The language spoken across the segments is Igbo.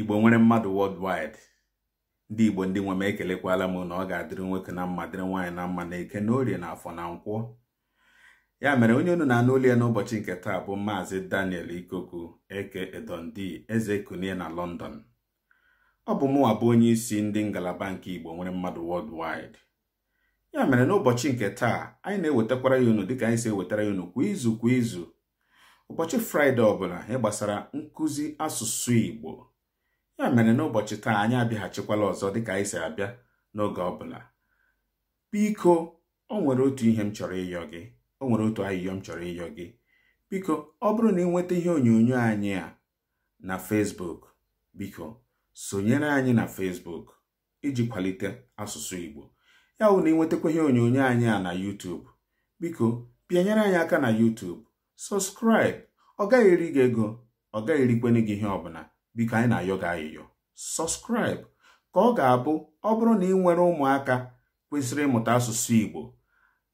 Igbo nwere mmadụ worldwide. Ndị Igbo ndị nwe m ekelekwala m na ọ ga-adịrị nwoke na mma dịrị nwaanyị na mma na eke na orie na afọ na nkwọ. Ya mere onye unu na-anụ olu ya n'ụbọchị nke taa bụ Maazị Daniel Ikoku eke Edondi eze kunie na London. Ọ bụ mụnwa bụ onye isi ndị ngalaba nke Igbo nwere mmadụ worldwide. Ya mere n'ụbọchị nke taa anyị na-ewetakwara ya unu dịka anyị si ewetara ya unu kwa izu ụbọchị Fraịde ọbụla ihe gbasara nkụzi asụsụ Igbo. Ya mere n'ụbọchị taa anyị abịaghachikwala ọzọ dịka anyị si abịa n'oge ọbụla. Biko, o nwere otu ihe m chọrọ ịyọ gị. O nwere otu ayịyọ m chọrọ ịyọ gị. Biko, ọ bụrụ na ị nweta ihe onyonyo anyị a na Facebook, biko sonyere anyị na Facebook iji kwalite asụsụ Igbo. Ya bụ na ị nwetakwa ihe onyonyo anyị a na YouTube, biko bịanyere anyị aka na YouTube. Subscribe. Ọ gaghị eri gị ego, ọ gaghị erikwenye gị ihe ọbụla. Biko anyị na-ayọ gị ayịyọ. Subscribe ka ọ ga-abụ ọ bụrụ na ị nwere ụmụaka kwesịrị ịmụta asụsụ Igbo,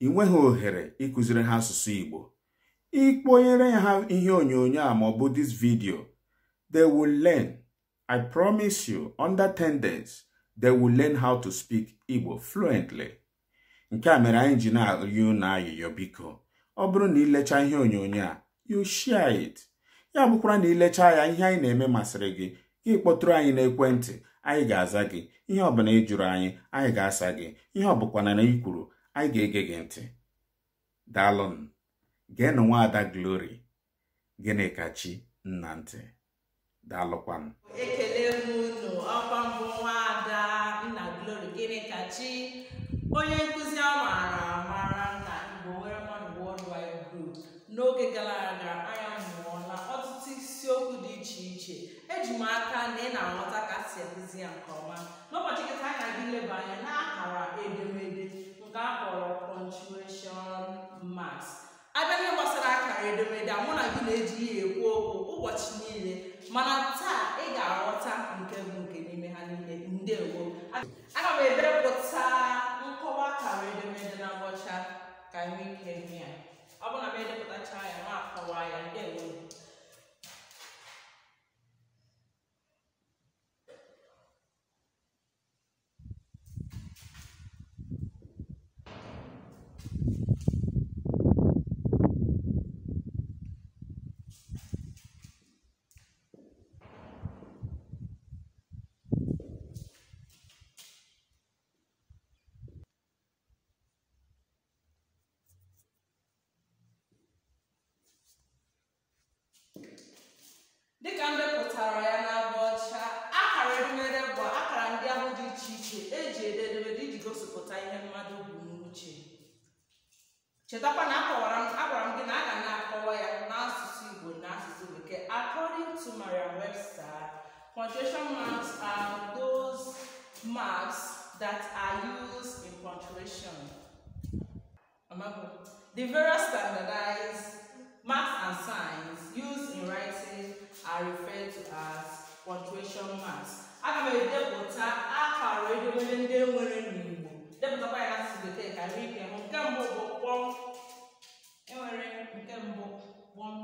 ị nweghị ohere ịkụziri ha asụsụ Igbo, ịkpọnyere ha ihe onyonyo a ma ọ bụ this video, they will learn. I promise you, under 10 days, they will learn how to speak Igbo fluently. Nke a mere anyị ji na-ayọ na ayịyọ. Biko, ọ bụrụ na ilecha ihe onyonyo a, you share it. Ya bụkwara na ilecha ya ihe anyị na-eme masịrị gị, gị kpọtụrụ anyị n'ekwentị, anyị ga-aza gị. Ihe ọbụla ị jụrụ anyị ga-asa gị. Ihe ọbụkwana na ị kwuru, anyị ga-ege gị ntị. Daalụnụ. Geenụ Nwaada Glory Gịnịkachi Nnantị. Daalụkwanụ. Ekele m unu, ọkwa mbụ Nwaada Nna Glory Gịnịkachi, onye nkụzi a mara na Igbo nwere mmadụ worldwide group. N'oge gara aga anyị mụọla ọtụtụ isiokwu dị iche iche. Eji m aka na ị na-aghọta ka si ekuzi ya nke ọma. N'ụbọchị nkịta anyị na-aga ileba anya n'akara edemede nke a kpọrọ punctuation marks. Abịa n'ihe gbasara akara edemede a, mụ na gị na-eji ya ekwu okwu ụbọchị niile, mana taa ị ga-aghọta nke bụ nke n'ime ha niile. Ndewo. Aga m edepụta nkọwa akara edemede na ngwụcha ka anyị nwee ike hụ ya. Ọ bụrụ na m edepụtacha ya ma akọwa ya. Ndewo. Dịka m depụtara ya n'agba ọcha, akara edemede bụ akara ndị ahụ dị iche iche eji ede edemede iji gosipụta ihe mmadụ bụ n'uche. Chetakwa na agwara m gị na a ga na-akọwa ya n'asụsụ Igbo na asụsụ Bekee. According to Merriam-Webster, punctuation marks are those marks that are used in punctuation. The various standardized marks and signs used in writing are referred to as punctuation marks. Aga m edepụta akara edemede ndị nwere n'Igbo. Depụtakwa ya n'asụsụ Bekee ka nwee ike hụ. Nke mbụ bụ kpọm. Enwere nke mbụ kpọm.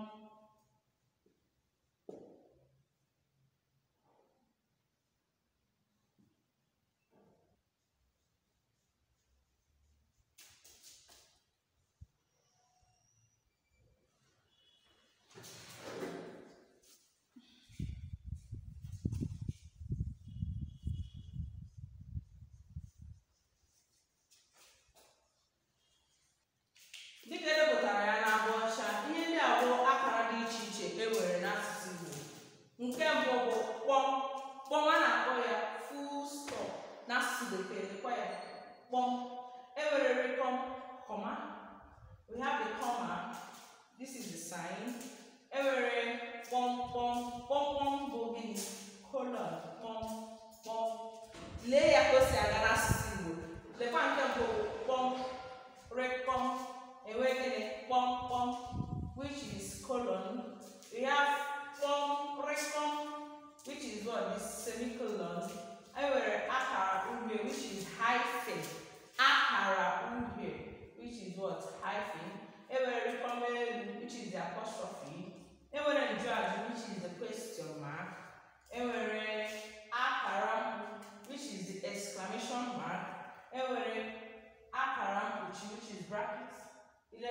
Dịka edepụtara ya n'agba ọcha, ihe ndị a bụ akara dị iche iche enwere n'asụsụ Igbo. Nke mbụ bụ kpọm. Kpọm a na-akpọ ya full stop n'asụsụ Bekee. Lekwa ya kpọm. Enwere rịkọm, comma. We have the comma. This is the sign. Enwere kpọm kpọm. Kpọm kpọm bụ gịnị? Colon. Kpọm kpọm. Lee ya ka o si aga n'asụsụ Igbo. Lekwa nke mbụ kpọm, rịkọm. Pom pom, which is colon. We have pom recom, which is what is semicolon. And we have akara ube, which is hyphen. Akara ube, which is what hyphen. And we have recom, which is the apostrophe. And we have judge, which is the question mark. And we have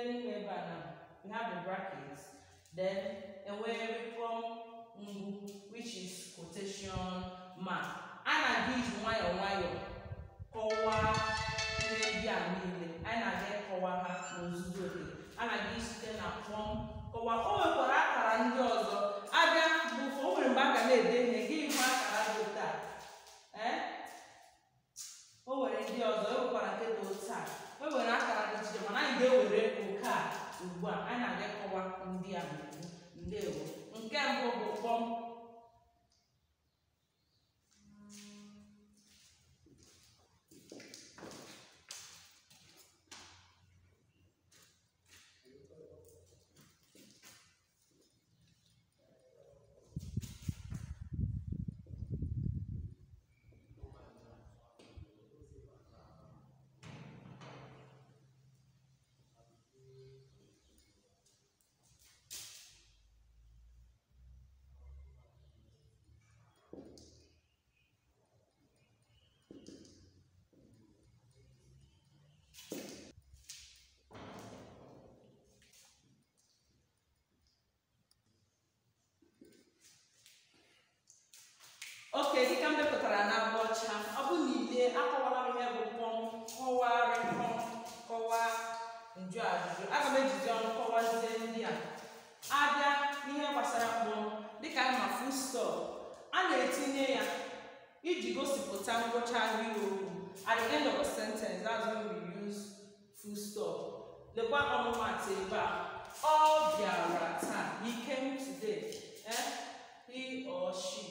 n'ime ebe a now, we have the brackets. Then enwerịkọm ngụ, which is quotation mark. A na-aga iji nwayọọ nwayọọ kọwaa ihe ndị a niile. Anyị na-aga ịkọwa ha n'ozuzu oke. A na-aga site na kpọm kọwaa. O nwekwara akara ndị ọzọ. Abịa bụ o nwere mgbe a ga na-ede ihe gị ihu akara dị taa. O nwere ndị ọzọ, e nwekwara nke dị taa. E nwere akara dị iche, mana anyị ga-ewere oke a ugbu a. Anyị na-aga ịkọwa ndị a ndewo. Nke mbụ bụ kpọm. Okay, dịka m depụtara na agba ọcha, ọ bụ niile akọwara m ihe bụ kpọm, kọwarịkọm, kọwaa njụ ajụjụ. Aga m ejizi ọnụ kọwazie ndị a. Abịa n'ihe gbasara kpọm, dịka ma full stop, a na-etinye ya iji gosipụta ngwụcha ahịrịokwu. At the end of a sentence, that's when we use full stop. Lekwa ọmụmatụ ebe a. Ọ bịara taa. He came today. He or she.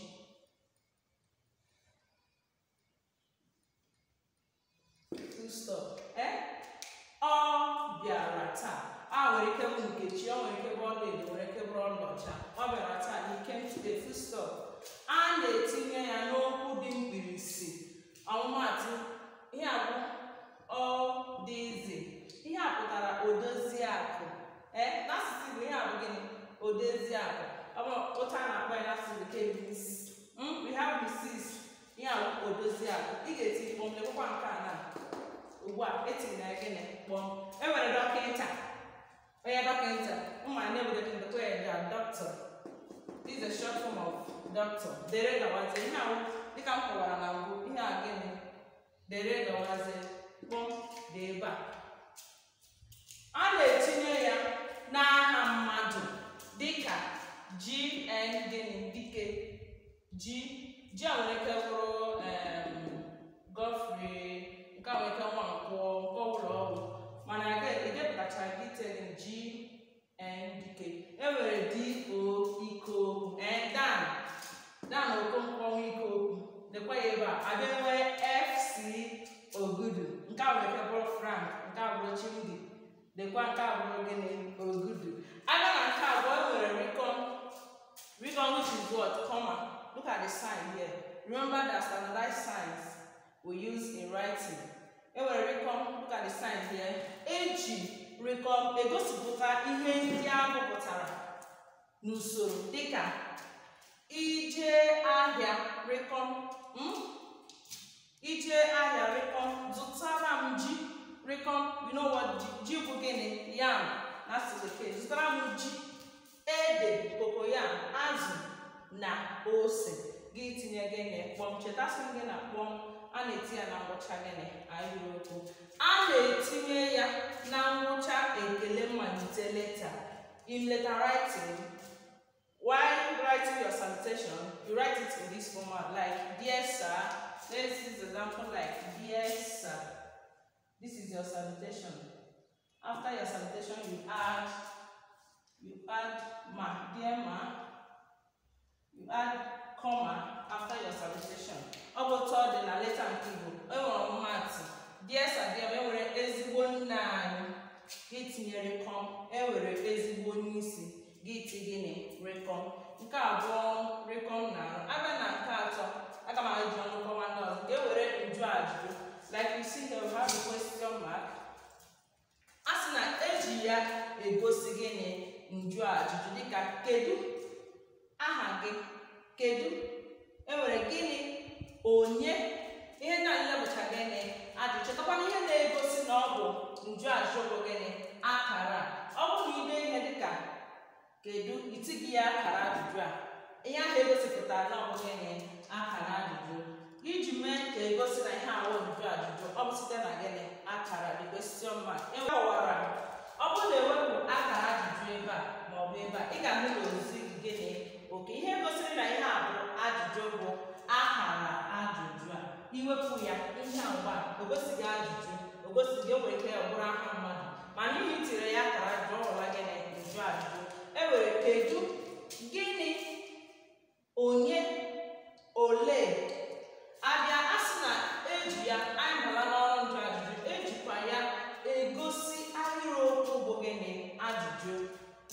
Stop. Ọ bịara taa. A nwere ike bụ Nkechi, ọ nwere ike bụ Ọlaedo, nwere ike bụ Ọlaọcha. Ọ bịara taa. He came today. Full stop. A na-etinye ya n'okwu dị mkpirisi. Ọmụmatụ ihe a bụ ọ dịzi. Ihe a pụtara odoziakụ. N'asụsụ Igbo ihe a bụ gịnị? Odoziakụ. Ọ bụ otu a na-akpọ ya n'asụsụ Bekee Miss. We have Mrs. Ihe a bụ odoziakụ. Ị ga-eti kpọm lekwakwa nke a na ugbu a etinyere gịnị kpọm. E nwere dọkịta. Onye dọkịta. Mma na-ebu dọkịta ya doctor. This is a short form of doctor. Dere gawazie. Ihe ahụ dịka m kọwara na mbụ, ihe a gịnị? Dere gawazie. Kpọm dị ebe a. A na-etinye ya n'aha mmadụ dịka GN gịnị dike. Ji a nwere ike bụrụ Godfrey, nke a nwere ike Nwankwọ, nke ọbụla ọ bụ. Mana edepụtachara detail GNDK. E nwere DO ike okwu. Dan Okonkwo ike okwu. Dekwa ya ebe a. Abịa nwee FC Ogudu. Nke a nwere ike bụrụ Frank, nke a bụrụ Chimdi. Dekwa nke a bụrụ gịnị? Ogudu. Aga na nke abụọ e nwere Rikon. Rikon, which is what? Comma. Look at the sign here. Remember that standardized signs we use in writing. E nwere Rikon. Look at the sign here. Eji Rikon egosipụta ihe ndị agụpụtara n'usoro dịka ije ahịa Rikon. Ije ahịa Rikon. Zụtara m ji Rikon. You know what ji bụ gịnị? Yam. That's the case. Zụtara m ji, ede, cocoyam, azụ na ose. Gị tinye gịnị? Kpọm. Chetasị gị na kpọm a na-etinye ya na ngwụcha gịnị? Ahịrịokwu. A na-etinye ya na ngwụcha ekele mmalite letter. In letter writing, while writing your salutation, you write it in this format, like dear sir. Let's use example like dear sir. This is your salutation. After your salutation, you add ma, dear ma. You add comma after your salutation. Ọ bụ tọ dị na leta nke Igbo. E nwere ọmụmatụ. Dear sir, dear, e nwere ezigbo nna anyị. Gị tinyere com. E nwere ezigbo n'isi. Gị tinyere Rikon. Nke abụọ Rikon na-arụ. Abịa na nke atọ, aga m eji ọnụ kọwa ndị ọzọ. E were njụ ajụjụ. Like you see here, we have the question mark. A sị na eji ya egosi gịnị? Njụ ajụjụ dịka kedu aha gị? Kedu? E nwere gịnị? Onye? Ihe ndị anyị lebụcha gịnị? Ajụjụ. Chetakwana ihe na-egosi na ọ bụ njụ ajụjụ bụ gịnị? akara. Ọ bụrụ na ide ihe dịka kedu itighi ya akara ajụjụ a, ihe ahụ egosipụtara na ọ bụ gịnị akara ajụjụ. Iji mee ka egosi na ihe ahụ ajụjụ ọ bụ site na gịnị akara the question mark. Enwewara ọ bụrụ na ewepụ akara ajụjụ ebe a ma ọ bụ ebe a, ị ga-ahụ na ozi gịnị oke ihe gosiri na ihe a bụ ajụjụ bụ akara ajụjụ a. Iwepụ ya ihe a mgba o gosighị ajụjụ, o gosighị o nwere ike ọ bụrụ aha mmadụ, mana ihe itiri ya akara ajụjụ ọ ghọrọ gịnị njụ ajụjụ. E nwere kedu, gịnị, onye, ole. Abịa asị na eji ya anyị bala n'ọrụ njụ ajụjụ, ejikwa ya egosi ahịrịokwu bụ gịnị ajụjụ.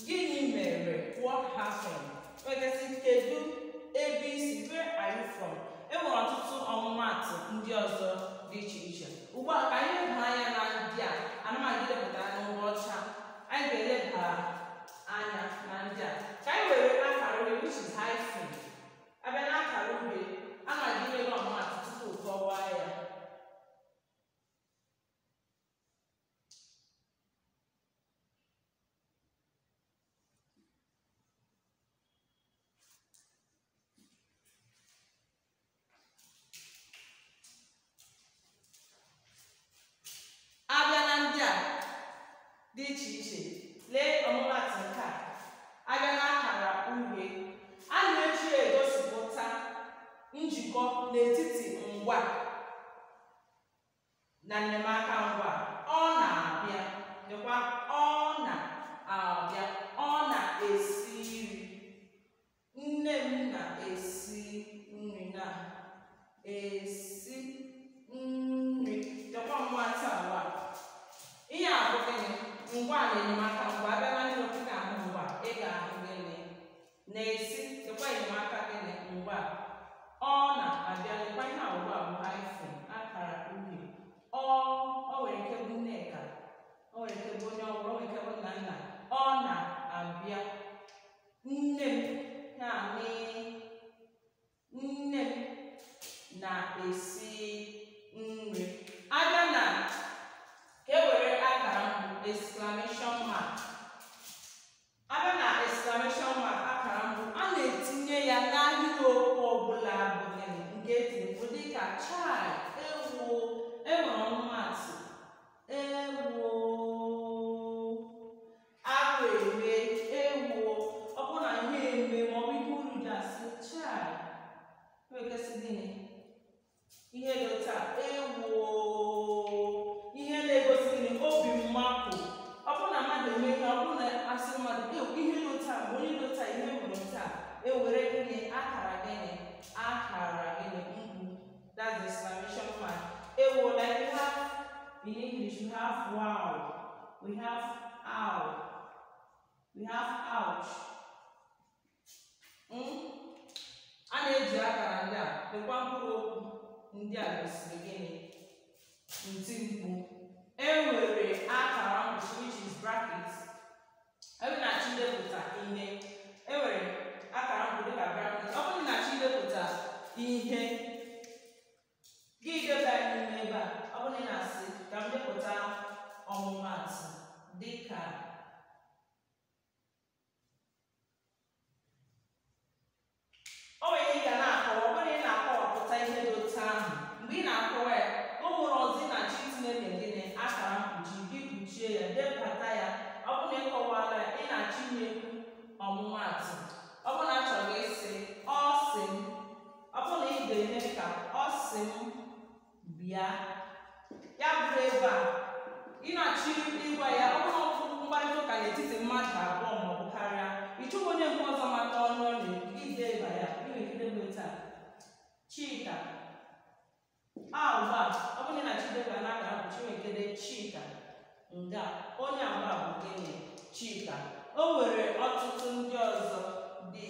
Gịnị mere what happened. Wegasị kedu ebe isi where are you from. E nwere ọtụtụ ọmụmatụ ndị ọzọ dị iche iche. Ugbu a ka anyị leba anya na ndị a anụmanụ depụtara n'ụgbọ ọcha. Anyị ga-eleba anya na ndị a ka anyị were akara ure which is hyphen. Abịa na akara ure a na-adịrị ọmụmatụ tupu kọwaa ya. Abịa na ndị a dị iche iche, lee ọmụmatụ nke a. Abịa na akara ure, a na-eji egosipụta njikọ n'etiti ngwa na enyemaka ngwa. Ọ na-abịa, dịkwa ọ na-abịa, ọ na-esi nri. Nne m na-esi nri, na-esi nri, dịkwa ọmụmatụ abụọ. Ihe a bụ gịnị ngwa na enyemaka ngwa. Abịa na ndị ọkụ ga-ahụ ngwa, ị ga-ahụ gịnị na-esi, dịkwa enyemaka gịnị ngwa. Ọ na-abịa, dịkwa ihe abụọ bụ hyphen akara uhie. Ọ nwere ike bụ Nneka, o nwere ike bụ onye ọbụla, o nwere ike bụ nna nna. Ọ na-abịa. Nne m na nne m na-esi nri. Abịa na ewere akara mbụ exclamation mark. Abịa na exclamation mark akara mbụ, a na-etinye ya n'ahịrịokwu ọbụla bụ gịnị nke etiri mkpu dịka child, ewo. Enwere ọmụmatụ ewo, agụ eme, ewo. Ọ bụrụ na ihe eme ma ọ bụ ihe uru ji asị child, ekesị gịnị ihe dị otu a, ewo. Ihe na-egosi gịnị obi mmapụ. Ọ bụrụ na mmadụ eme ihe, ọ bụrụ na asị mmadụ ihe dị otu a, onye dị otu a, ihe nwere taa, ewere gịnị akara gịnị akara gịnị mkpu, that's the exclamation mark. Ewo, like we have in English, we have wow, we have ow, we have ouch. A na-eji akara ndị a dịkwa mkpụrụ okwu ndị a gosiri gịnị nti mkpu. Enwere akara mkpuchi which is brackets. Ebe na-achọ idepụta ihe, enwere akara mkpu dịka brackets. Ọ bụrụ na achọ idepụta ihe, gị deba ya n'ime ebe a. Ọ bụrụ na ị na-asị ka m depụta ọmụmatụ dịka o nwere ihe ị ga na-akọwa. Ọ bụrụ na ị na-akọwapụta ihe dị otu ahụ, mgbe ị na-akọwa ya, o nwere ọzọ ị na-achọ itinye gịnị akara mkpuchi, gị kpuchie ya, depụta ya. Ọ bụrụ na ị kọwala ya, ị na-achọ inyekwu ọmụmatụ. Ọ bụrụ na a chọrọ ịsị ọ sị m, ọ bụrụ na ị ga-eme ka ọ sị m bịa, ya bụrụ ebe a ị na-achọ ịgwa ya. Ọ bụrụ na ọkụ mkparịta ụka n'etiti mmadụ abụọ ma ọ bụ karịa, ịchọghị onye nke ọzọ mata ọnụ ọ na-ekwu, ide ịba ya. Ị nwere ike idebe taa Chika. Agba, ọ bụrụ na Chideba na-akara mkpuchi, nwere ike dee Chika nga, onye agba bụ gịnị Chika. O nwere ọtụtụ ndị ọzọ dị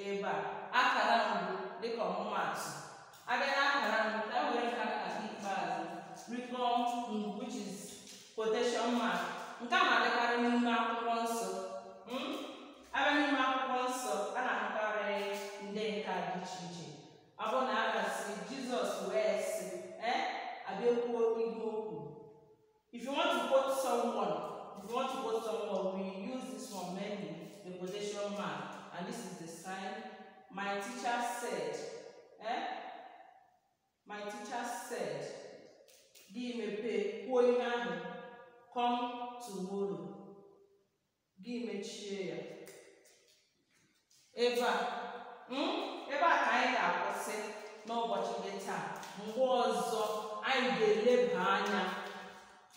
ebe a. Akara mbụ dịka ọmụmatụ. Abịa na akara mbụ, ka were nke aka ikpeazụ recom which is quotation mark. Nke a na-adịkarị n'ime akwụkwọ nsọ. Abịa n'ime akwụkwọ nsọ, a na-ahụkarị ndị nka dị iche iche. Ọ bụrụ na a gasị Jizọs wee sị abịa kwuo ihe okwu. If you want to quote someone you want to go somewhere, we use this one mainly, the quotation mark, and this is the sign. My teacher said, my teacher said, give me pay, come tomorrow. Give me chair. Eva ka anyị ga-akwụsị n'ụbọchị gị taa. Mgbe ọzọ anyị ga-eleba anya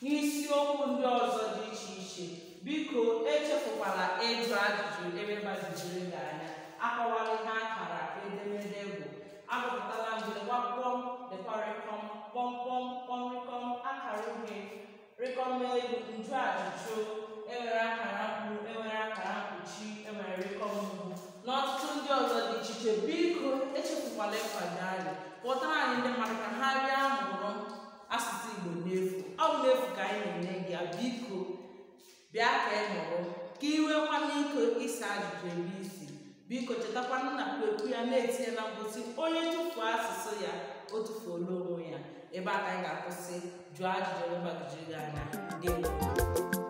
n'isiokwu ndị ọzọ dị iche iche. Biko echefukwala ịjụ ajụjụ ebe gbaziri gị anya. Akọwala ihe akara edemede bụ. Agụpụtala mgbe gbakpọm dịkwa rịkọm kpọmkpọm kpọmrịkọm akara uhie rịkọm elu njụ ajụjụ enwere akara mkpu enwere akara mkpuchi enwere rịkọm ugwu n'ọtụtụ ndị ọzọ dị iche iche. Biko echefukwala ịkwado anyị kpọtara anyị ndị mmadụ ka ha bịa mụrụ asụsụ Igbo n'efu. Ọ bụ n'efu ka anyị na-enye gị ya. Biko bịa ka ị nụrụ ka ị nwekwana ike ịsa ajụjụ ebe isi. Biko chetakwana na kweku ya na-etinye na mgbụsị onye tụfuo asụsụ ya o tụfuola onwe ya. Ebe a ka anyị ga-akwụsị jụọ ajụjụ ebe gbagojiri gị anya. Ndewo.